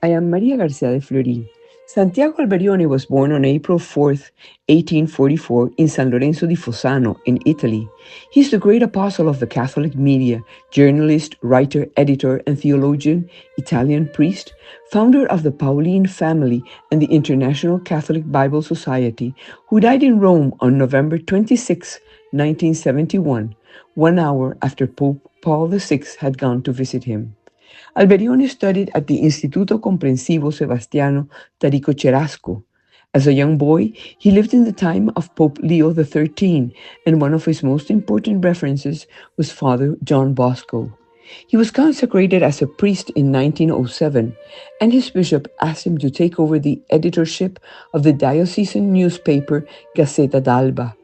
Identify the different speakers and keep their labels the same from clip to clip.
Speaker 1: I am Maria Garcia de Florin. Santiago Alberione was born on April 4th, 1844, in San Lorenzo di Fossano, in Italy. He is the great apostle of the Catholic media, journalist, writer, editor, and theologian, Italian priest, founder of the Pauline family and the International Catholic Bible Society, who died in Rome on November 26, 1971, 1 hour after Pope Paul VI had gone to visit him. Alberione studied at the Istituto Comprensivo Sebastiano Tarico Cherasco. As a young boy, he lived in the time of Pope Leo XIII, and one of his most important references was Father John Bosco. He was consecrated as a priest in 1907, and his bishop asked him to take over the editorship of the diocesan newspaper Gazzetta d'Alba.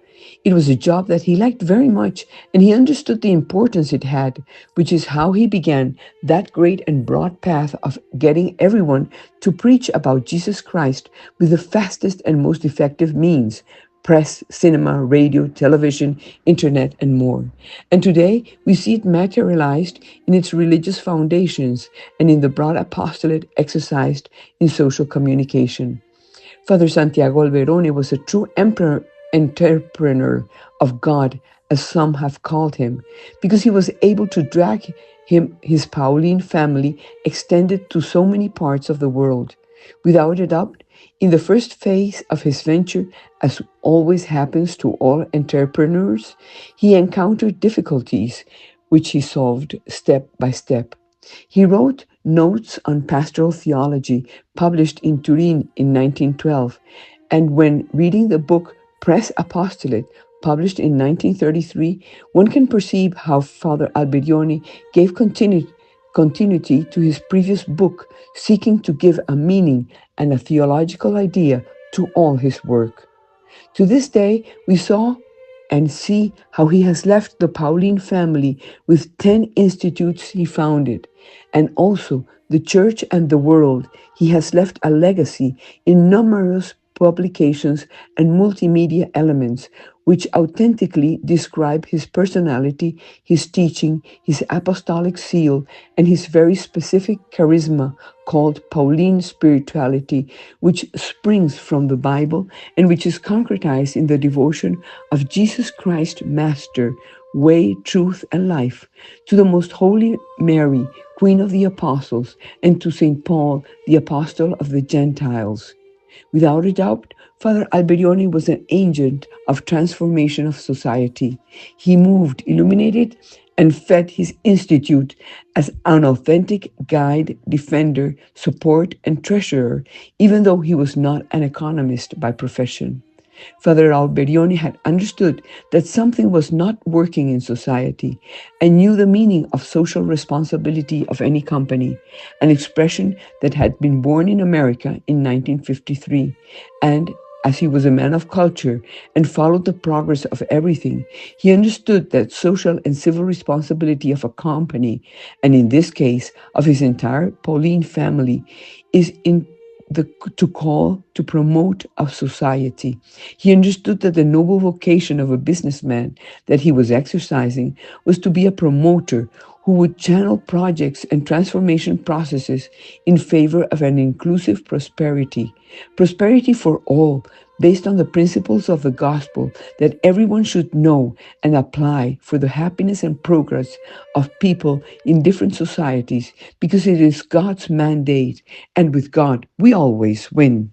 Speaker 1: It was a job that he liked very much, and he understood the importance it had, which is how he began that great and broad path of getting everyone to preach about Jesus Christ with the fastest and most effective means: press, cinema, radio, television, internet, and more. And today, we see it materialized in its religious foundations and in the broad apostolate exercised in social communication. Father Santiago Alberone was a true entrepreneur of God, as some have called him, because he was able to drag his Pauline family extended to so many parts of the world. Without a doubt, in the first phase of his venture, as always happens to all entrepreneurs, he encountered difficulties, which he solved step by step. He wrote Notes on Pastoral Theology, published in Turin in 1912, and when reading the book Press Apostolate, published in 1933, one can perceive how Father Alberione gave continuity to his previous book, seeking to give a meaning and a theological idea to all his work. To this day, we saw and see how he has left the Pauline family with 10 institutes he founded, and also the church and the world. He has left a legacy in numerous publications and multimedia elements which authentically describe his personality, his teaching, his apostolic seal, and his very specific charisma called Pauline spirituality, which springs from the Bible and which is concretized in the devotion of Jesus Christ, Master, Way, Truth, and Life, to the Most Holy Mary, Queen of the Apostles, and to St. Paul, the Apostle of the Gentiles. Without a doubt, Father Alberione was an agent of transformation of society. He moved, illuminated, and fed his institute as an authentic guide, defender, support, and treasurer, even though he was not an economist by profession. Father Alberione had understood that something was not working in society and knew the meaning of social responsibility of any company, an expression that had been born in America in 1953. And as he was a man of culture and followed the progress of everything, he understood that social and civil responsibility of a company, and in this case of his entire Pauline family, is in to call to promote a society. He understood that the noble vocation of a businessman that he was exercising was to be a promoter who would channel projects and transformation processes in favor of an inclusive prosperity for all, based on the principles of the gospel that everyone should know and apply for the happiness and progress of people in different societies, because it is God's mandate, and with God we always win.